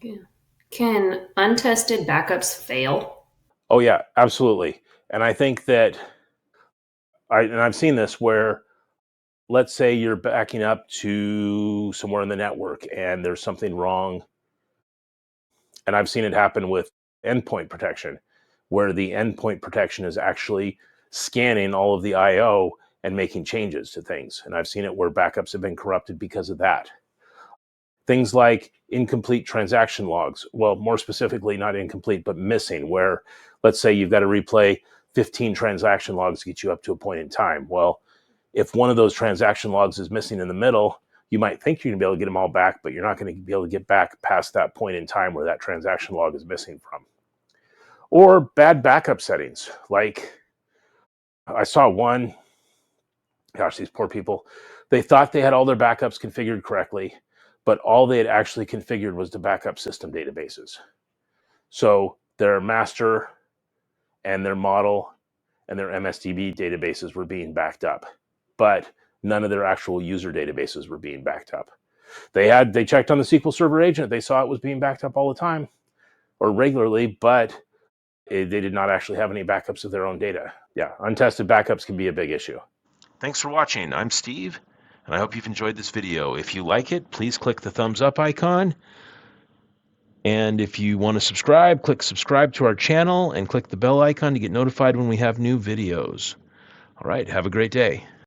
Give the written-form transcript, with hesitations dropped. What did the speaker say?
Yeah. Can untested backups fail? Oh yeah, absolutely. And I think that I've seen this where, let's say you're backing up to somewhere in the network and there's something wrong. And I've seen it happen with endpoint protection, where the endpoint protection is actually scanning all of the IO and making changes to things. And I've seen it where backups have been corrupted because of that. Things like incomplete transaction logs. Well, more specifically, not incomplete, but missing, where let's say you've got to replay 15 transaction logs to get you up to a point in time. Well, if one of those transaction logs is missing in the middle, you might think you're going to be able to get them all back, but you're not going to be able to get back past that point in time where that transaction log is missing from. Or bad backup settings. Like I saw one, gosh, these poor people, they thought they had all their backups configured correctly, but all they had actually configured was the backup system databases. So their master and their model and their MSDB databases were being backed up, but none of their actual user databases were being backed up. They checked on the SQL Server agent. They saw it was being backed up all the time or regularly, but they did not actually have any backups of their own data. Yeah, untested backups can be a big issue. Thanks for watching. I'm Steve, and I hope you've enjoyed this video. If you like it, please click the thumbs up icon. And if you want to subscribe, click subscribe to our channel and click the bell icon to get notified when we have new videos. All right, have a great day.